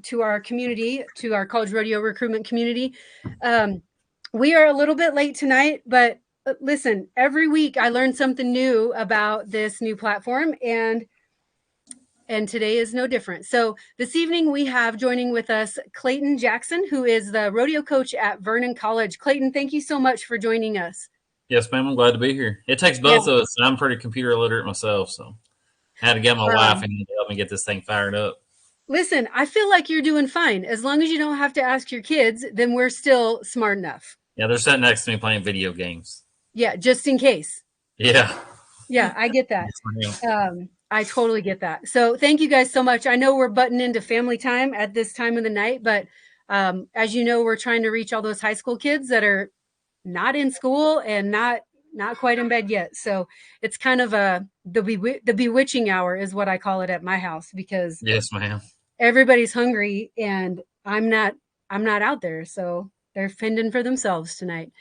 to our community, to our college rodeo recruitment community. We are a little bit late tonight, but listen, every week I learn something new about this new platform, and today is no different. So this evening we have joining with us Clayton Jackson, who is the rodeo coach at Vernon College. Clayton, thank you so much for joining us. Yes, ma'am. I'm glad to be here. It takes both of us. I'm pretty computer illiterate myself, so I had to get my wife in to help me get this thing fired up. Listen, I feel like you're doing fine. As long as you don't have to ask your kids, then we're still smart enough. Yeah, they're sitting next to me playing video games. Yeah, just in case. Yeah. Yeah, I get that. Yes, I totally get that. So thank you guys so much. I know we're butting into family time at this time of the night, but as you know, we're trying to reach all those high school kids that are not in school and not quite in bed yet. So it's kind of the bewitching hour is what I call it at my house, because yes, ma'am. Everybody's hungry and I'm not out there. So they're fending for themselves tonight.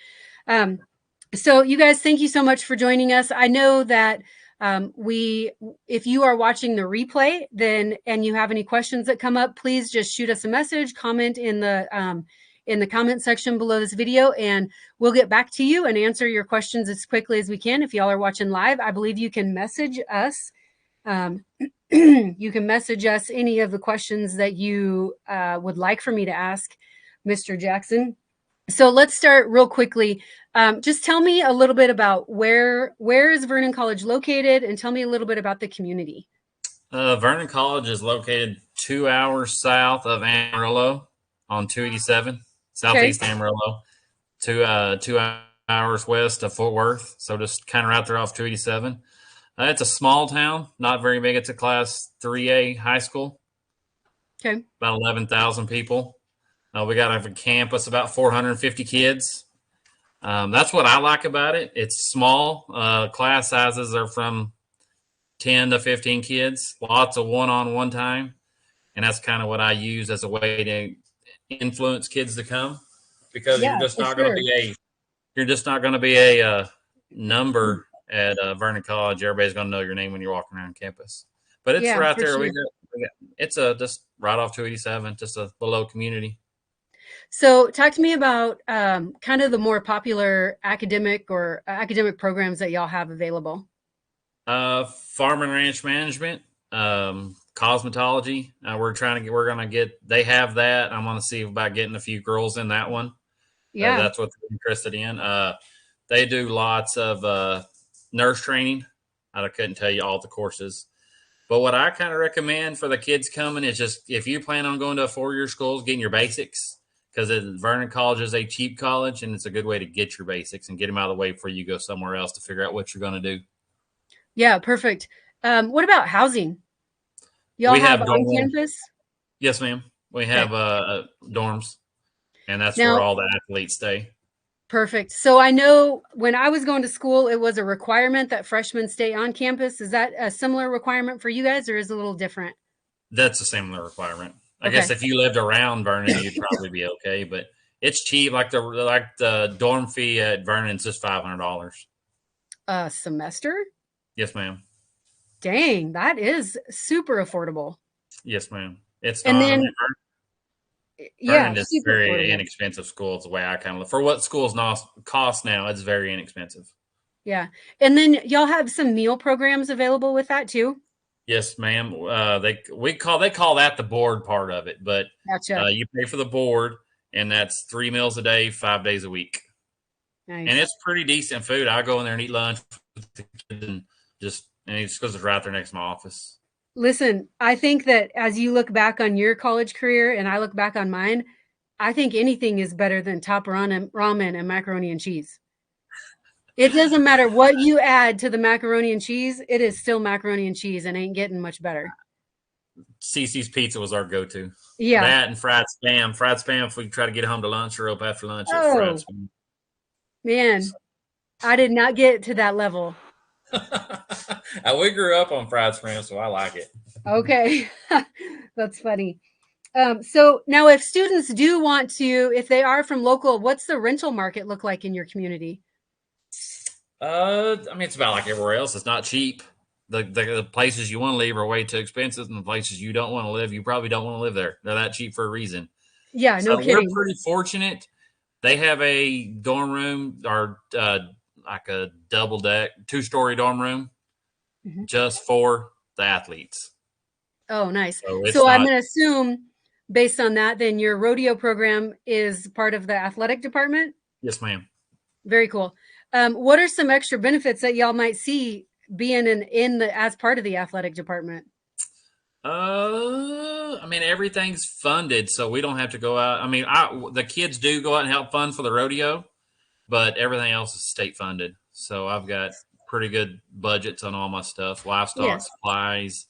So you guys, thank you so much for joining us. I know that if you are watching the replay, then and you have any questions that come up, please just shoot us a message, comment in the comment section below this video, and we'll get back to you and answer your questions as quickly as we can. If y'all are watching live, I believe you can message us. You can message us any of the questions that you would like for me to ask Mr. Jackson. So let's start real quickly. Just tell me a little bit about where is Vernon College located, and tell me a little bit about the community. Vernon College is located 2 hours south of Amarillo on 287, southeast Amarillo, 2 hours west of Fort Worth. So just kind of right there off 287. It's a small town, not very big. It's a Class 3A high school. Okay. About 11,000 people. We got a campus, about 450 kids. That's what I like about it. It's small. Class sizes are from 10 to 15 kids. Lots of one-on-one time. And that's kind of what I use as a way to influence kids to come, because you're just not going to be a number at Vernon College. Everybody's going to know your name when you're walking around campus. But it's right there. Sure. It's just right off 287, just a below community. So talk to me about kind of the more popular academic programs that y'all have available. Farm and ranch management, cosmetology. They have that. I'm going to see about getting a few girls in that one. Yeah. That's what they're interested in. They do lots of nurse training. I couldn't tell you all the courses, but what I kind of recommend for the kids coming is just, if you plan on going to a 4-year school, getting your basics, because Vernon College is a cheap college, and it's a good way to get your basics and get them out of the way before you go somewhere else to figure out what you're going to do. Yeah, perfect. What about housing? Y'all have on campus? Yes, ma'am. We have dorms, and that's where all the athletes stay. Perfect. So I know when I was going to school, it was a requirement that freshmen stay on campus. Is that a similar requirement for you guys, or is it a little different? That's a similar requirement. I guess if you lived around Vernon, you'd probably be okay, but it's cheap. Like the dorm fee at Vernon is just $500 a semester. Yes, ma'am. Dang, that is super affordable. Yes, ma'am. It's and not. Then, Vernon is very affordable. Inexpensive school. It's the way I kind of look. For what schools cost now, it's very inexpensive. Yeah, and then y'all have some meal programs available with that too. Yes, ma'am. They call that the board part of it, but gotcha. You pay for the board, and that's 3 meals a day, 5 days a week. Nice. And it's pretty decent food. I go in there and eat lunch with the kids, and it's because it's right there next to my office. Listen, I think that as you look back on your college career and I look back on mine, I think anything is better than top ramen and macaroni and cheese. It doesn't matter what you add to the macaroni and cheese. It is still macaroni and cheese and ain't getting much better. CC's Pizza was our go-to. Yeah. That and fried spam. Fried spam, if we try to get home to lunch or up after lunch, it's fried spam. Man, I did not get to that level. We grew up on fried spam, so I like it. Okay. That's funny. So now if students do want to, if they are from local, what's the rental market look like in your community? I mean, it's about like everywhere else. It's not cheap. the places you want to live are way too expensive, and the places you don't want to live, you probably don't want to live there. They're that cheap for a reason. Yeah, no So we're kidding. pretty fortunate. They have a dorm room or like a double deck, 2-story dorm room Mhm. just for the athletes. Oh, nice. So it's So I'm not. going to assume, based on that, then your rodeo program is part of the athletic department. Yes, ma'am. Very cool. What are some extra benefits that y'all might see being in the as part of the athletic department? I mean everything's funded, so we don't have to go out. I mean, the kids do go out and help fund for the rodeo, but everything else is state funded. So I've got pretty good budgets on all my stuff, livestock Yes, supplies,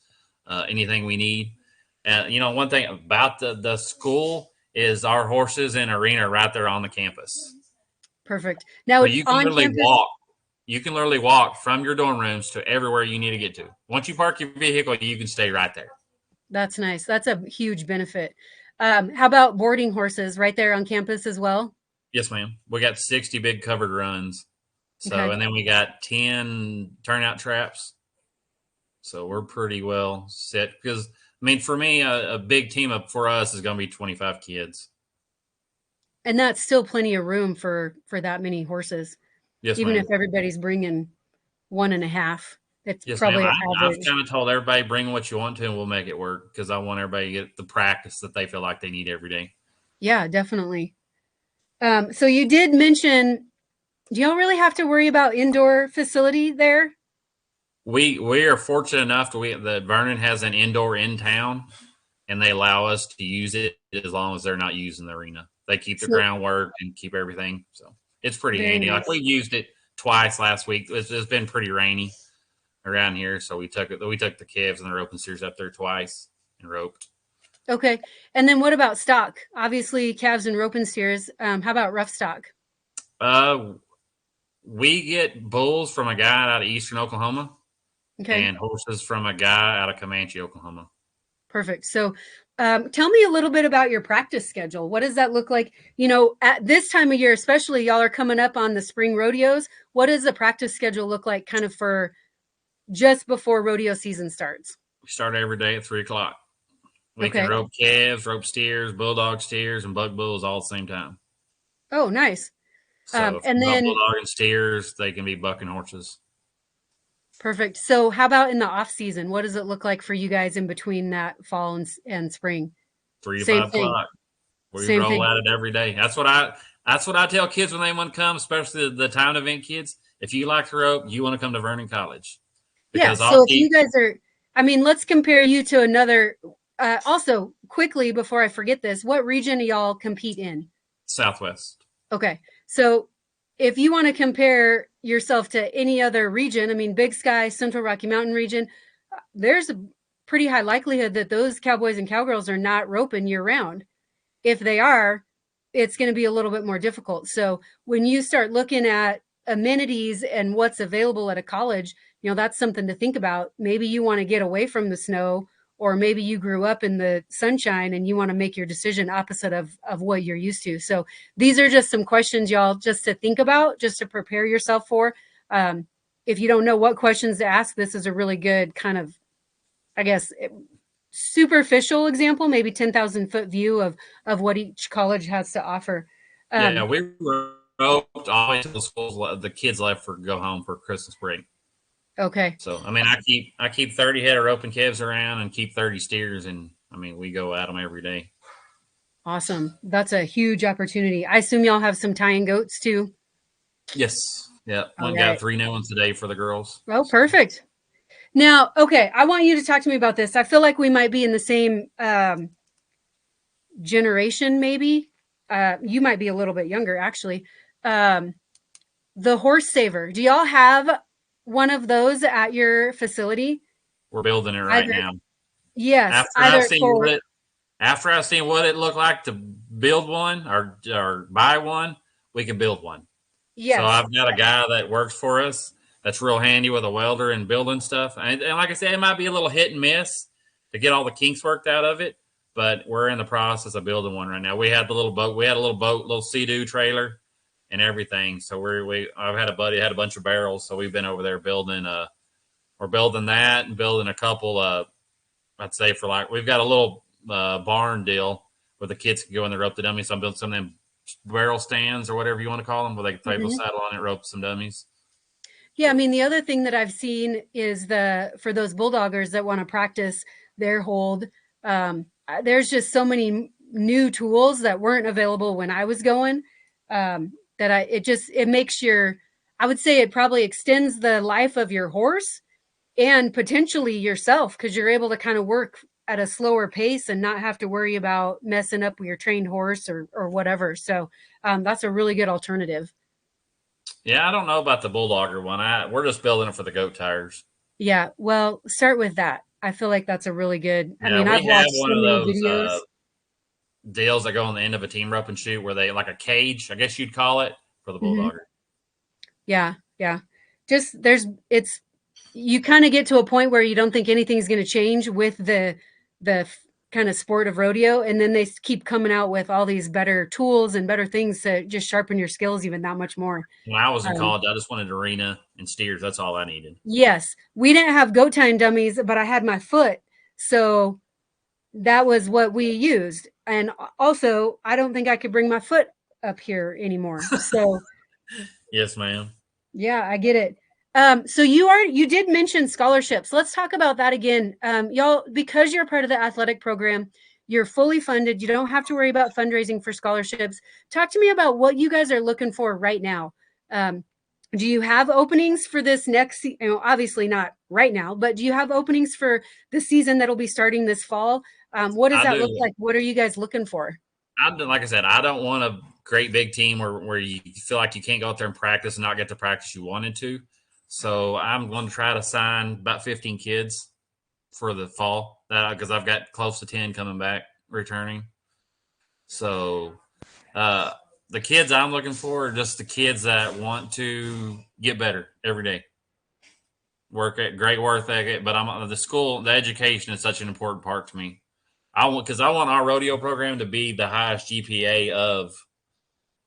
anything we need. And one thing about the school is our horses and arena right there on the campus, perfect. so Now you can on literally campus, walk. You can literally walk from your dorm rooms to everywhere you need to get to. Once you park your vehicle, you can stay right there. that's nice. That's a huge benefit. How about boarding horses right there on campus as well? Yes, ma'am. We got 60 big covered runs. So, Okay. and then we got 10 turnout traps. So we're pretty well set because, I mean, for me, a big team up for us is going to be 25 kids. And that's still plenty of room for that many horses, Yes, even if ma'am. everybody's bringing one and a half. It's Yes, ma'am. probably I've average. kind of told everybody bring what you want to and we'll make it work because I want everybody to get the practice that they feel like they need every day. Yeah, definitely. So you did mention, do y'all really have to worry about indoor facility there? We are fortunate enough that Vernon has an indoor in town and they allow us to use it as long as they're not using the arena. They keep the So groundwork and keep everything. So it's pretty very handy. Like nice. we used it twice last week. It's been pretty rainy around here, so we took it. We took the calves and their open steers up there twice and roped. Okay. And then what about stock? Obviously, calves and rope and steers. How about rough stock? Uh, we get bulls from a guy out of eastern Oklahoma Okay. and horses from a guy out of Comanche, Oklahoma. Perfect. So, tell me a little bit about your practice schedule. What does that look like? You know, at this time of year, especially, y'all are coming up on the spring rodeos. What does the practice schedule look like kind of for just before rodeo season starts? We start every day at 3 o'clock. We can Okay. rope calves, rope steers, bulldog steers, and buck bulls all at the same time. Oh, nice. So if And you're not then bulldog and steers, they can be bucking horses. perfect. So, how about in the off season? What does it look like for you guys in between that fall and spring? Three to Same five thing. o'clock. We Same roll thing. at it every day. That's what I tell kids when they want to come, especially the town event kids. If you like to rope, you want to come to Vernon College Yeah. because I'll So, if keep you guys are, I mean, let's compare you to another. Also, quickly before I forget this, what region do y'all compete in? Southwest. Okay. So, if you want to compare yourself to any other region, I mean, Big Sky, Central Rocky Mountain region, there's a pretty high likelihood that those cowboys and cowgirls are not roping year round. If they are, it's going to be a little bit more difficult. So when you start looking at amenities and what's available at a college, you know, that's something to think about. Maybe you want to get away from the snow, or maybe you grew up in the sunshine and you want to make your decision opposite of what you're used to. So these are just some questions, y'all, just to think about, just to prepare yourself for. Um, if you don't know what questions to ask, this is a really good kind of, I guess, superficial example, maybe 10,000-foot view of what each college has to offer. Yeah, Um, we roped always until the kids left for go home for Christmas break. okay, So I mean, I keep 30 head of roping calves around and keep 30 steers, and I mean we go at them every day. awesome. That's a huge opportunity. I assume y'all have some tying goats too. Yes. Yeah. All One got right. 3 new ones today for the girls. Oh, perfect. Now, okay, I want you to talk to me about this. I feel like we might be in the same generation, maybe. You might be a little bit younger, actually. Um, the horse saver. Do y'all have one of those at your facility? We're building it right Either, now. yes, After I've either seen for, what it after I've seen what it looked like to build one or buy one, we can build one. So yes, I've got a guy that works for us that's real handy with a welder and building stuff. And like I said, it might be a little hit and miss to get all the kinks worked out of it, but we're in the process of building one right now. We had the little boat, little Sea-Doo trailer and everything. So I've had a buddy had a bunch of barrels, so we've been over there building we're building that and building a couple. I'd say for like we've got a little barn deal where the kids can go in there, rope the dummies. So I'm building some of them barrel stands or whatever you want to call them, where they can table Mhm. saddle on it, rope some dummies. Yeah, I mean, the other thing that I've seen is for those bulldoggers that want to practice their hold, there's just so many new tools that weren't available when I was going, that it makes I would say it probably extends the life of your horse and potentially yourself, because you're able to kind of work at a slower pace and not have to worry about messing up your trained horse or whatever. So that's a really good alternative. Yeah, I don't know about the bulldogger one. We're just building it for the goat tires. Yeah, well, start with that. I feel like that's a really good. I Yeah, mean, we I've have watched one so of many those videos. deals that go on the end of a team rope and shoot, where they like a cage, I guess you'd call it, for the Mhm. bulldogger. Yeah, yeah. Just it's you kind of get to a point where you don't think anything's going to change with the kind of sport of rodeo, and then they keep coming out with all these better tools and better things to just sharpen your skills even that much more. When I was in Um, college, I just wanted arena and steers. That's all I needed. yes, we didn't have goat tying dummies, but I had my foot, so that was what we used. And also, I don't think I could bring my foot up here anymore. So Yes, ma'am. yeah, I get it. So you did mention scholarships. Let's talk about that again. Y'all, because you're part of the athletic program, you're fully funded. You don't have to worry about fundraising for scholarships. Talk to me about what you guys are looking for right now. Um, do you have openings for this obviously not right now, but do you have openings for the season that'll be starting this fall? What does I that look do. like? What are you guys looking for? Like I said, I don't want a great big team where you feel like you can't go out there and practice and not get the practice you wanted to. So I'm going to try to sign about 15 kids for the fall, because I've got close to 10 coming back returning. So uh, the kids I'm looking for are just the kids that want to get better every day. Work at great work ethic, but the education is such an important part to me. I want our rodeo program to be the highest GPA of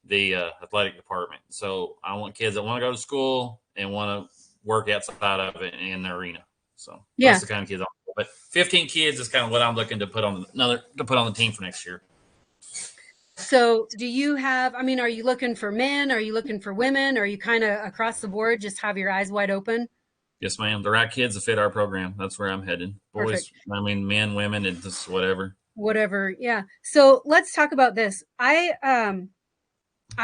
the athletic department. So I want kids that want to go to school and want to work outside of it in the arena. So that's Yeah. the kind of kids I want. But 15 kids is kind of what I'm looking to put on the team for next year. So, do you have, I mean, are you looking for men? Are you looking for women? Are you kind of across the board, just have your eyes wide open? Yes, ma'am. The right kids to fit our program. That's where I'm headed. Perfect. Boys, I mean, men, women, and just whatever. Whatever. Yeah. So, let's talk about this. I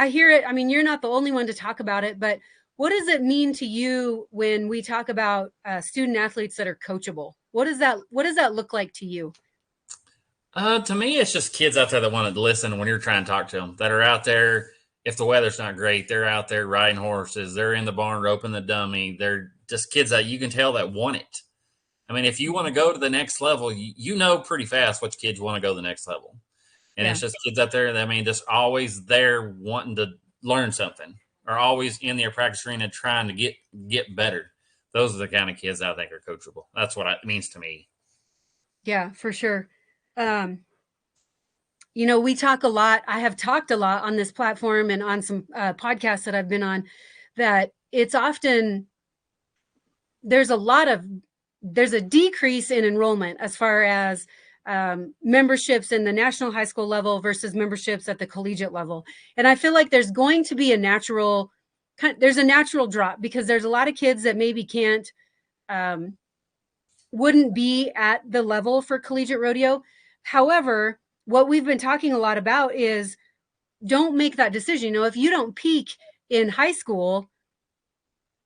hear it. I mean, you're not the only one to talk about it, but what does it mean to you when we talk about student athletes that are coachable? What does that look like to you? To me, it's just kids out there that want to listen when you're trying to talk to them, that are out there. If the weather's not great, they're out there riding horses. They're in the barn roping the dummy. They're just kids that you can tell that want it. I mean, if you want to go to the next level, you know pretty fast which kids want to go to the next level. And Yeah. it's just kids out there that, I mean, just always there wanting to learn something, or always in their practice arena trying to get better. Those are the kind of kids I think are coachable. That's what it means to me. Yeah, for sure. Um, we talk a lot. I have talked a lot on this platform and on some podcasts that I've been on, that it's often there's a lot of there's a decrease in enrollment as far as memberships in the national high school level versus memberships at the collegiate level. And I feel like there's a natural drop, because there's a lot of kids that maybe can't um, wouldn't be at the level for collegiate rodeo. However, what we've been talking a lot about is, don't make that decision. If you don't peak in high school,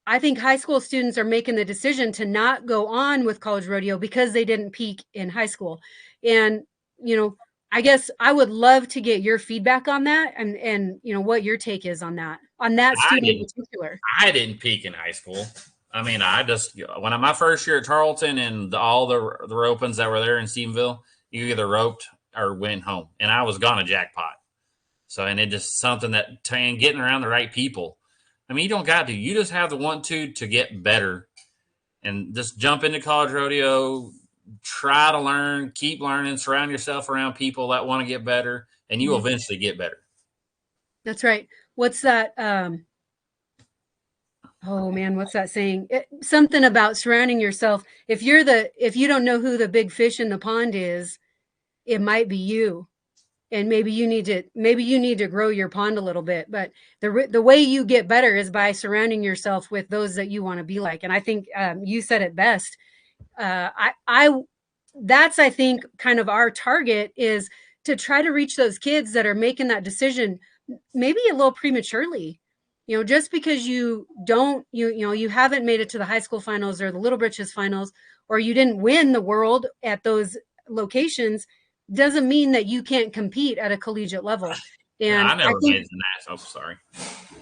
I think high school students are making the decision to not go on with college rodeo because they didn't peak in high school. And, you know, I guess I would love to get your feedback on that, and what your take is on that I student in didn't particular. I didn't peak in high school. I mean, I just my first year at Tarleton and all the ropings that were there in Stephenville, you either roped or went home, and I was gone a jackpot. So, and it just something that and getting around the right people. I mean, you don't got to. You just have the want to get better, and just jump into college rodeo. Try to learn, keep learning, surround yourself around people that want to get better, and you will Mhm. eventually get better. That's right. What's that? Oh man, what's that saying? Something about surrounding yourself. If you don't know who the big fish in the pond is, it might be you. And maybe you need to grow your pond a little bit, but the way you get better is by surrounding yourself with those that you want to be like. And I think you said it best. I That's, I think, kind of our target is to try to reach those kids that are making that decision maybe a little prematurely. Just because you haven't made it to the high school finals or the Little Britches finals, or you didn't win the world at those locations, doesn't mean that you can't compete at a collegiate level. Yeah, And I I never think, made it to nationals. Sorry.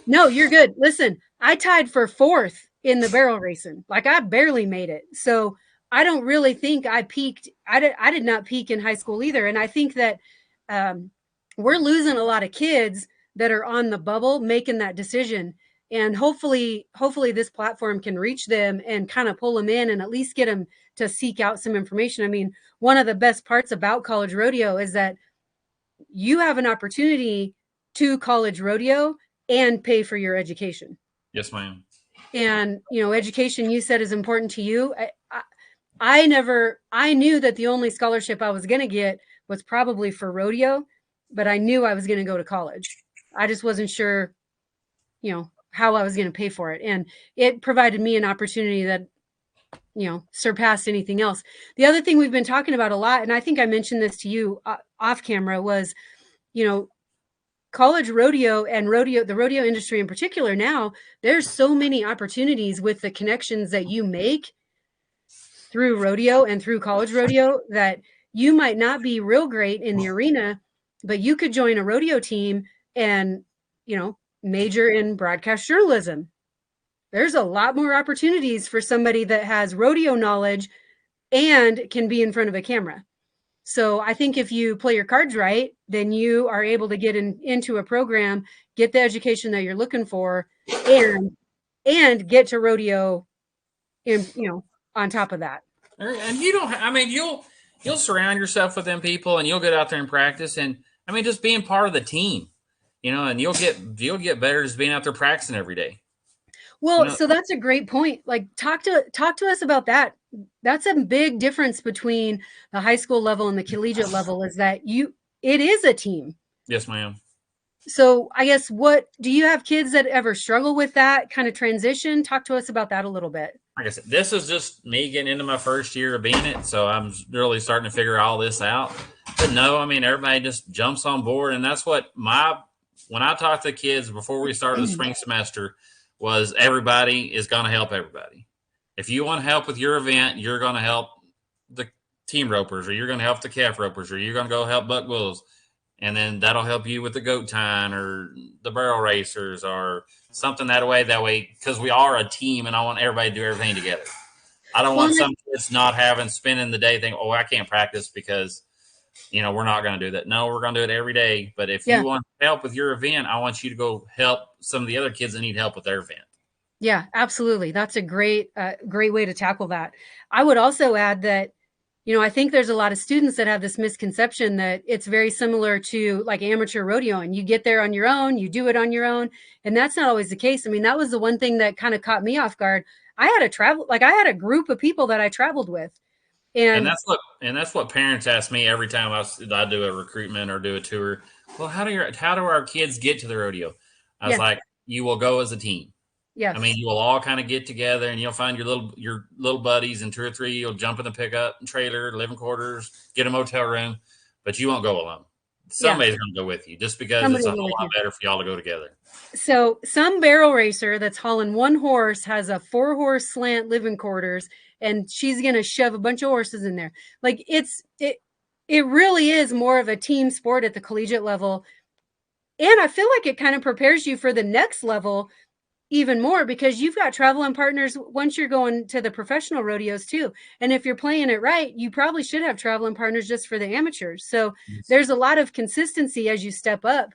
no, you're good. Listen, I tied for fourth in the barrel racing. Like, I barely made it. So I don't really think I peaked. I did not peak in high school either. And I think that um, we're losing a lot of kids that are on the bubble making that decision. And hopefully this platform can reach them and kind of pull them in and at least get them to seek out some information. I mean, one of the best parts about college rodeo is that you have an opportunity to college rodeo and pay for your education. Yes, ma'am. And education, you said, is important to you. I knew that the only scholarship I was going to get was probably for rodeo, but I knew I was going to go to college. I just wasn't sure, how I was going to pay for it. And it provided me an opportunity that, surpassed anything else. The other thing we've been talking about a lot, and I think I mentioned this to you off camera, was, you know, college rodeo and the rodeo industry in particular. Now there's so many opportunities with the connections that you make through rodeo and through college rodeo that you might not be real great in the arena, but you could join a rodeo team and, major in broadcast journalism. There's a lot more opportunities for somebody that has rodeo knowledge and can be in front of a camera. So I think if you play your cards right, then you are able to get into a program, get the education that you're looking for, and get to rodeo on top of that. And you don't. I mean, you'll surround yourself with them people, and you'll get out there and practice. And I mean, just being part of the team, and you'll get better just being out there practicing every day. Well, so that's a great point. Like, talk to us about that. That's a big difference between the high school level and the collegiate level, is that it is a team. Yes, ma'am. So I guess, what do you have kids that ever struggle with that kind of transition? Talk to us about that a little bit. Like I said, this is just me getting into my first year of being it, so I'm really starting to figure all this out. But no, I mean, everybody just jumps on board, and that's what when I talked to the kids before we started the spring semester, was everybody is going to help everybody. If you want to help with your event, you're going to help the team ropers, or you're going to help the calf ropers, or you're going to go help buck bulls. And then that'll help you with the goat tying or the barrel racers or something that way, because we are a team and I want everybody to do everything together. I don't want some kids not spending the day thinking, oh, I can't practice because, we're not going to do that. No, we're going to do it every day. But if you want help with your event, I want you to go help some of the other kids that need help with their event. Yeah, absolutely. That's a great way to tackle that. I would also add that, I think there's a lot of students that have this misconception that it's very similar to like amateur rodeo, and you get there on your own, you do it on your own. And that's not always the case. I mean, that was the one thing that kind of caught me off guard. I had a group of people that I traveled with. And that's what parents ask me every time I do a recruitment or do a tour. Well, how do our kids get to the rodeo? I was like, you will go as a team. Yes. I mean, you will all kind of get together, and you'll find your little buddies, and 2 or 3 you'll jump in the pickup trailer, living quarters, get a motel room, but you won't go alone. Somebody's going to go with you, just because it's a whole lot better for y'all to go together. So some barrel racer that's hauling one horse has a 4-horse slant living quarters, and she's going to shove a bunch of horses in there. Like, it really is more of a team sport at the collegiate level. And I feel like it kind of prepares you for the next level even more, because you've got traveling partners once you're going to the professional rodeos too. And if you're playing it right, you probably should have traveling partners just for the amateurs. So there's a lot of consistency as you step up.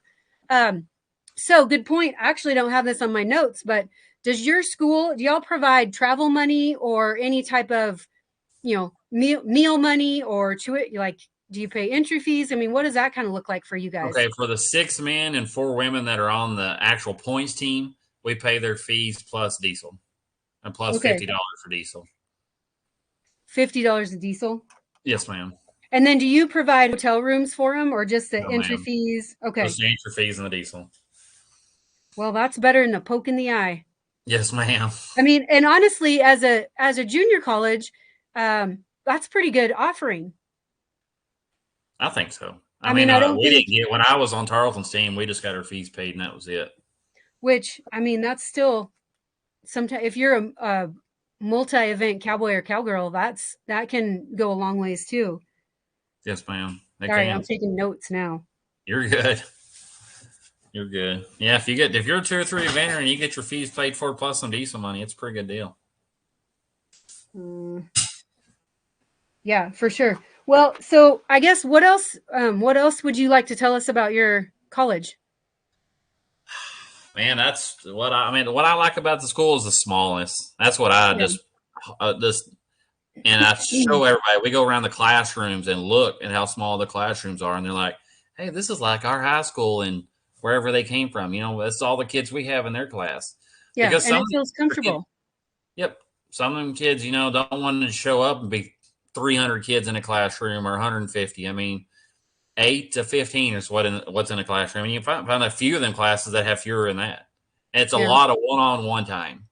So good point. I actually don't have this on my notes, but do y'all provide travel money or any type of, meal money, or to it? Like, do you pay entry fees? I mean, what does that kind of look like for you guys? Okay. For the 6 men and 4 women that are on the actual points team, we pay their fees plus diesel and plus Okay. $50 for diesel. $50 a diesel. Yes, ma'am. And then do you provide hotel rooms for them or just the No, entry ma'am. fees? Okay. Just the entry fees and the diesel. Well, that's better than a poke in the eye. Yes, ma'am. I mean, and honestly, as a junior college, that's pretty good offering. I think so. I mean, I don't We think, didn't get when I was on Tarleton's team. We just got our fees paid, and that was it. which I mean, that's still sometimes if you're a multi-event cowboy or cowgirl, that can go a long ways too. Yes, ma'am. They All right, I'm can. taking notes now. You're good. You're good. Yeah, if you're a 2 or 3 eventer and you get your fees paid for plus some diesel money, it's a pretty good deal. Yeah, for sure. Well, so I guess what else? What else would you like to tell us about your college? Man, that's what I mean. What I like about the school is the smallness. That's what I Yeah. just and I show everybody. We go around the classrooms and look at how small the classrooms are, and they're like, "Hey, this is like our high school and wherever they came from." That's all the kids we have in their class. Yeah, Because and some it of feels the kids, comfortable. yep, some of them kids, don't want to show up and be 300 kids in a classroom or 150. I mean, 8 to 15 is what's in a classroom. And you find a few of them classes that have fewer than that. And it's a Yeah, lot of one-on-one time.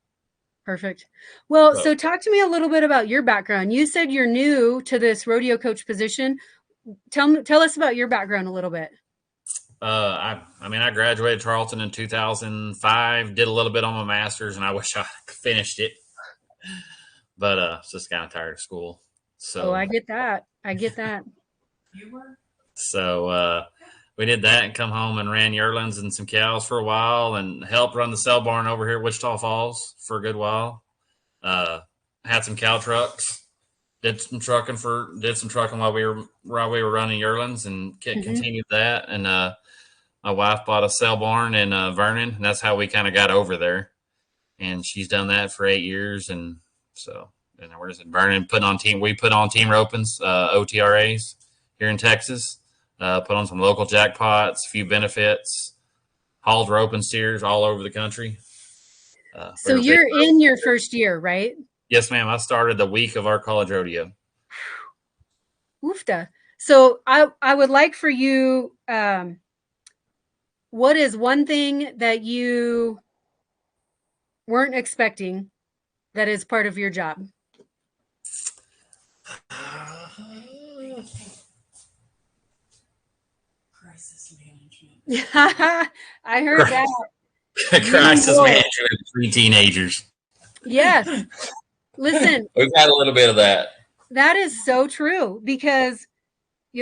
perfect. Well, So, so talk to me a little bit about your background. You said you're new to this rodeo coach position. Tell us about your background a little bit. I graduated Tarleton in 2005, did a little bit on my master's, and I wish I finished it. But just kind of tired of school. Oh, So, I get that. I get that. so we did that and come home and ran yearlings and some cows for a while and helped run the sale barn over here at Wichita Falls for a good while. Had some cow trucks. Did some trucking while we were running yearlings and continued that. And my wife bought a sale barn in Vernon, and that's how we kind of got over there. And she's done that for 8 years, and so and where is it? Vernon We put on team ropings, OTRAs here in Texas. Put on some local jackpots, a few benefits, hauled rope and steers all over the country. So you're in your first year, right? Yes, ma'am. I started the week of our college rodeo. Oofta. So I would like for you. What is one thing that you weren't expecting that is part of your job? Crisis management. I heard that. Crisis management of 3 teenagers. Yes. Listen, we've had a little bit of that. That is so true because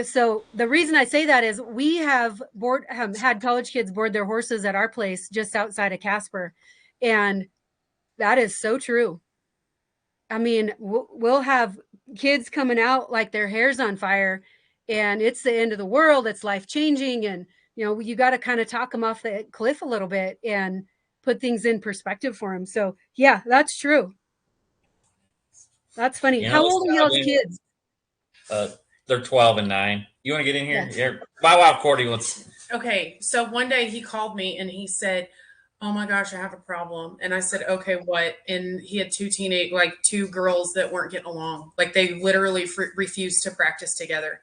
so the reason I say that is we have had college kids board their horses at our place just outside of Casper, and that is so true. I mean, we'll have kids coming out like their hair's on fire, and it's the end of the world. It's life changing, and you got to kind of talk them off the cliff a little bit and put things in perspective for them. So yeah, that's true. That's funny. How old are y'all's kids? They're 12 and 9. You want to get in here? Yeah. My wife, Courtney, wants. Okay, so one day he called me and he said, "Oh my gosh, I have a problem." And I said, "Okay, what?" And he had 2 girls that weren't getting along. Like they literally refused to practice together.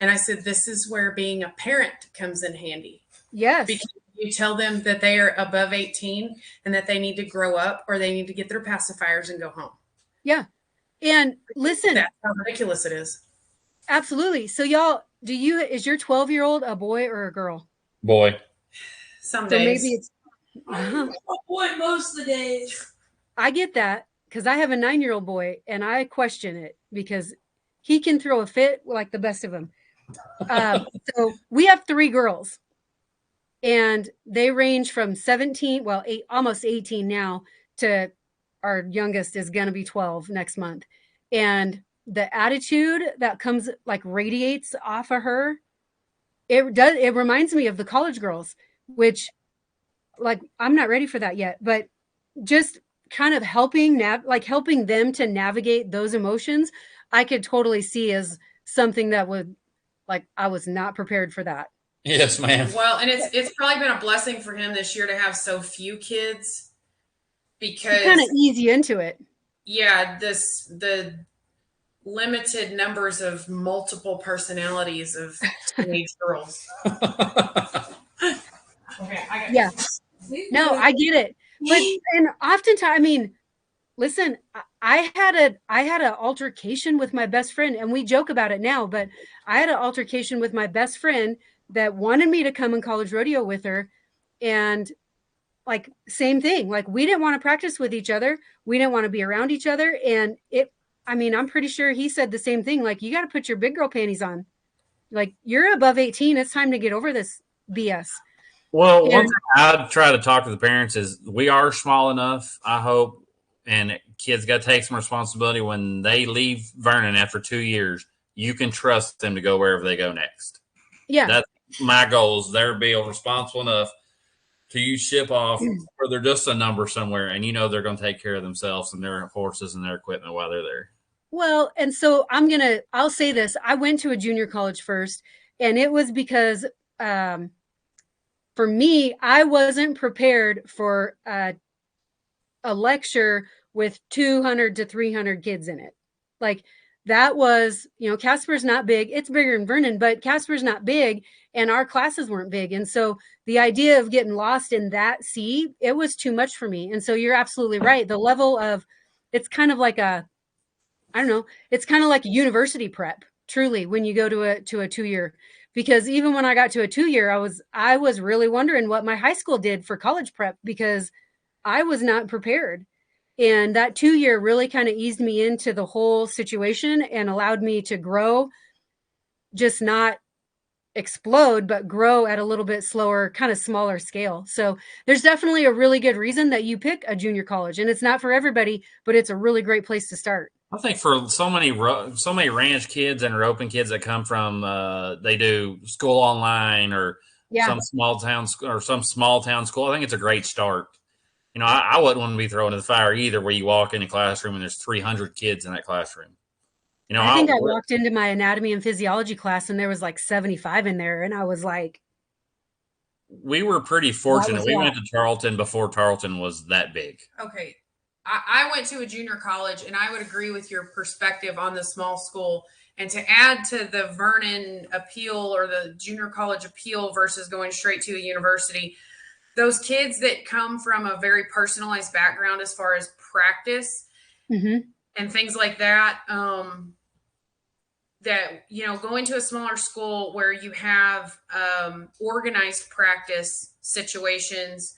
And I said, "This is where being a parent comes in handy." Yes. Because you tell them that they are above 18 and that they need to grow up or they need to get their pacifiers and go home. Yeah. And listen, that's how ridiculous it is. Absolutely. So y'all, is your 12-year-old a boy or a girl? Boy. Some days. Maybe it's a boy most of the days. I get that because I have a 9-year-old boy and I question it because he can throw a fit like the best of them. So we have 3 girls and they range from 17, almost 18 now, to our youngest is going to be 12 next month. And the attitude that comes radiates off of her, it reminds me of the college girls, which I'm not ready for that yet, but just kind of helping them to navigate those emotions, I could totally see as something that would I was not prepared for that. Yes, ma'am. Well, and it's probably been a blessing for him this year to have so few kids because kind of ease you into it. Yeah, the limited numbers of multiple personalities of teenage girls. Okay, I got Yeah. No, I get it. But and oftentimes, I mean, listen, I had an altercation with my best friend, and we joke about it now, but I had an altercation with my best friend that wanted me to come in college rodeo with her. And like, same thing. Like, we didn't want to practice with each other. We didn't want to be around each other. And I mean, I'm pretty sure he said the same thing. Like, you got to put your big girl panties on. Like, you're above 18. It's time to get over this BS. Well, one thing I try to talk to the parents is we are small enough, I hope, and kids got to take some responsibility when they leave Vernon after 2 years. You can trust them to go wherever they go next. Yeah. That's my goal, is they're being responsible enough to you ship off, or they're just a number somewhere, and you know they're going to take care of themselves and their horses and their equipment while they're there. Well, and so I'll say this. I went to a junior college first, and it was because for me, I wasn't prepared for a lecture with 200 to 300 kids in it. Like, that was, Casper's not big. It's bigger than Vernon, but Casper's not big, and our classes weren't big. And so the idea of getting lost in that sea, it was too much for me. And so you're absolutely right. The level of, it's kind of like I don't know, it's kind of like a university prep, truly, when you go to a 2-year. Because even when I got to a 2-year, I was really wondering what my high school did for college prep, because I was not prepared. And that 2-year really kind of eased me into the whole situation and allowed me to grow, just not explode, but grow at a little bit slower, kind of smaller scale. So there's definitely a really good reason that you pick a junior college, and it's not for everybody, but it's a really great place to start. I think for so many ranch kids and roping kids that come from, they do school online or some small town school, I think it's a great start. I wouldn't want to be thrown in the fire either, where you walk in a classroom and there's 300 kids in that classroom. I think I walked into my anatomy and physiology class and there was like 75 in there, and I was like, we were pretty fortunate. We went to Tarleton before Tarleton was that big. Okay. I went to a junior college, and I would agree with your perspective on the small school. And to add to the Vernon appeal or the junior college appeal versus going straight to a university, those kids that come from a very personalized background as far as practice and things like that, going to a smaller school where you have organized practice situations.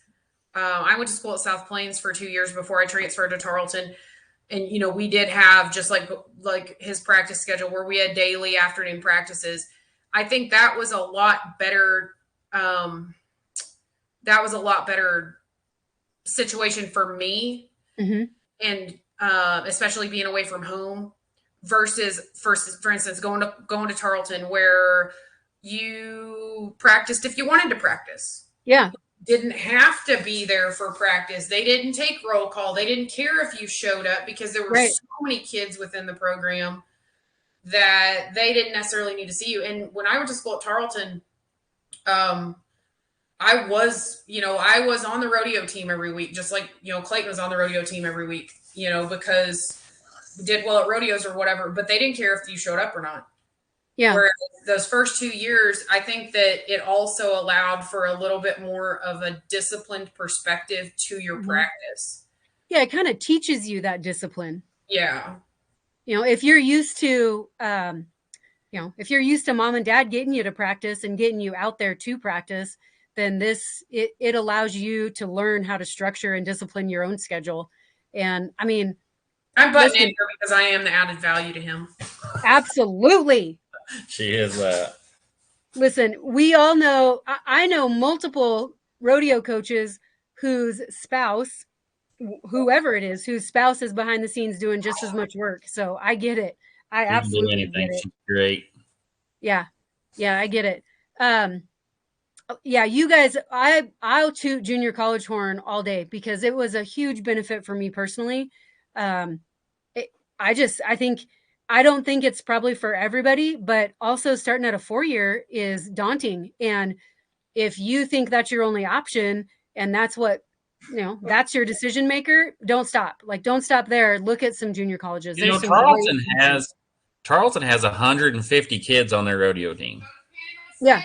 I went to school at South Plains for 2 years before I transferred to Tarleton. And, we did have just like his practice schedule where we had daily afternoon practices. I think that was a lot better. That was a lot better situation for me. And especially being away from home versus, for instance, going to Tarleton, where you practiced if you wanted to practice. Yeah. Didn't have to be there for practice. They didn't take roll call. They didn't care if you showed up, because there were so many kids within the program that they didn't necessarily need to see you. And when I went to school at Tarleton, I was on the rodeo team every week, just like, Clayton was on the rodeo team every week, because we did well at rodeos or whatever, but they didn't care if you showed up or not. Yeah. Whereas those first 2 years, I think that it also allowed for a little bit more of a disciplined perspective to your practice. Yeah, it kind of teaches you that discipline. Yeah. If you're used to, if you're used to mom and dad getting you to practice and getting you out there to practice, then it allows you to learn how to structure and discipline your own schedule. And I mean, I'm butting in here because I am the added value to him. Absolutely. She is that. Listen, we all know, I know multiple rodeo coaches whose spouse, whoever it is, whose spouse is behind the scenes doing just as much work. So I get it. I absolutely get it. She's great. Yeah. Yeah, I get it. Yeah, you guys, I'll toot junior college horn all day, because it was a huge benefit for me personally. I don't think it's probably for everybody, but also starting at a 4-year is daunting. And if you think that's your only option and that's what that's your decision maker, don't stop. Like, don't stop there. Look at some junior colleges. You know, There's some Tarleton has 150 kids on their rodeo team. Yeah.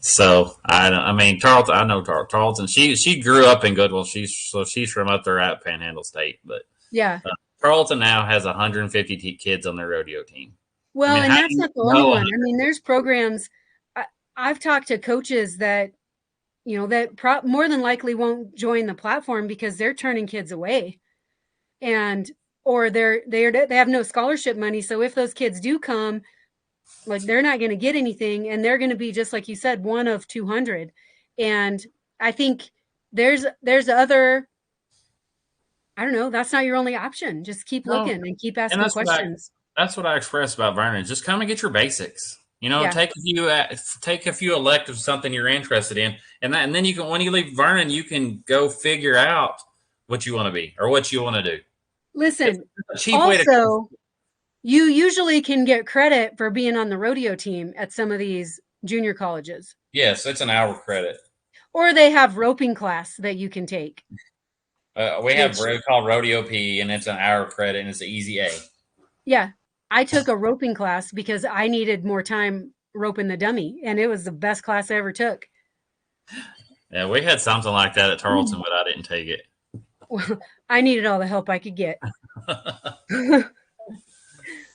So I mean Tarleton. I know Tarleton. She grew up in Goodwill. She's from up there at Panhandle State. But yeah, Tarleton now has 150 kids on their rodeo team. Well, and that's not the only one. I mean, there's programs. I've talked to coaches that, that more than likely won't join the platform because they're turning kids away, or they have no scholarship money. So if those kids do come, like, they're not going to get anything, and they're going to be, just like you said, one of 200. And I think there's other. I don't know. That's not your only option. Just keep looking and keep asking questions. That's what I expressed about Vernon. Just come and get your basics. Take a few electives, something you're interested in, and then you can, when you leave Vernon, you can go figure out what you want to be or what you want to do. Listen, also, you usually can get credit for being on the rodeo team at some of these junior colleges. Yes, it's an hour credit. Or they have roping class that you can take. We have called Rodeo P, and it's an hour credit, and it's an easy A. Yeah. I took a roping class because I needed more time roping the dummy, and it was the best class I ever took. Yeah, we had something like that at Tarleton, but I didn't take it. Well, I needed all the help I could get.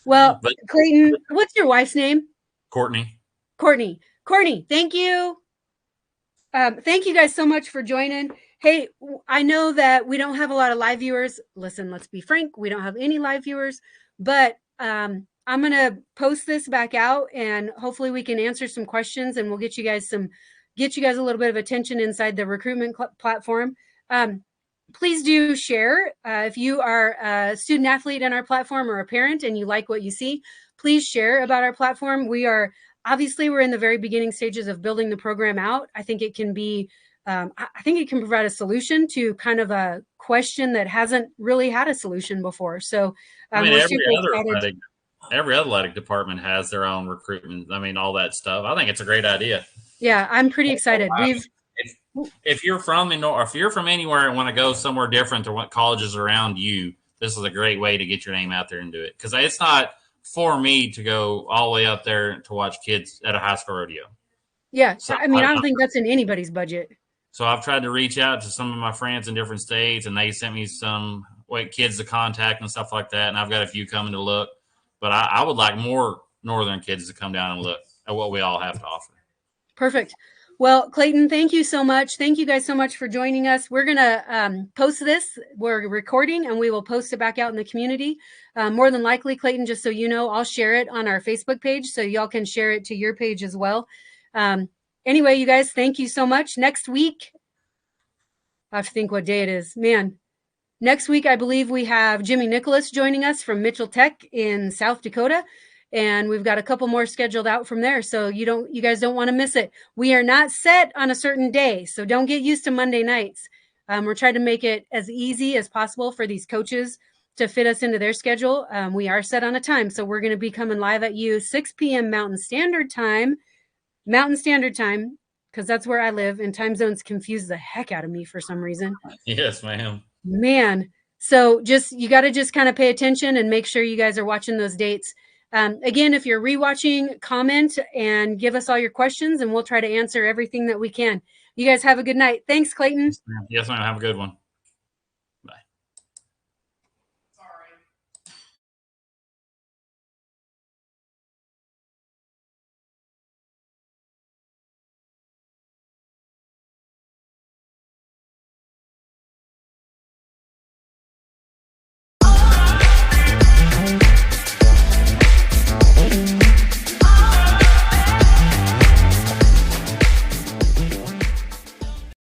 Well, Clayton, what's your wife's name? Courtney, thank you. Thank you guys so much for joining. Hey, I know that we don't have a lot of live viewers. Listen, let's be frank. We don't have any live viewers, but I'm going to post this back out, and hopefully we can answer some questions, and we'll get you guys a little bit of attention inside the recruitment platform. Please do share. If you are a student athlete in our platform or a parent and you like what you see, please share about our platform. We're in the very beginning stages of building the program out. I think it can be, I think it can provide a solution to kind of a question that hasn't really had a solution before. So every athletic department has their own recruitment. I mean, all that stuff. I think it's a great idea. Yeah, I'm pretty excited. If you're from anywhere and want to go somewhere different to what colleges around you, this is a great way to get your name out there and do it. Because it's not for me to go all the way up there to watch kids at a high school rodeo. Yeah, so, I don't think that's in anybody's budget. So I've tried to reach out to some of my friends in different states, and they sent me some kids to contact and stuff like that. And I've got a few coming to look. But I would like more northern kids to come down and look at what we all have to offer. Perfect. Well, Clayton, thank you so much. Thank you guys so much for joining us. We're going to post this. We're recording, and we will post it back out in the community. More than likely, Clayton, just so you know, I'll share it on our Facebook page, so y'all can share it to your page as well. Anyway, you guys, thank you so much. Next week, I have to think what day it is. Man, next week, I believe we have Jimmy Nicholas joining us from Mitchell Tech in South Dakota. And we've got a couple more scheduled out from there. So you guys don't want to miss it. We are not set on a certain day, so don't get used to Monday nights. We're trying to make it as easy as possible for these coaches to fit us into their schedule. We are set on a time. So we're going to be coming live at you 6 p.m. Mountain Standard Time, because that's where I live, and time zones confuse the heck out of me for some reason. Yes, ma'am. Man. So you got to just kind of pay attention and make sure you guys are watching those dates. Again, if you're rewatching, comment and give us all your questions, and we'll try to answer everything that we can. You guys have a good night. Thanks, Clayton. Yes, ma'am. Have a good one.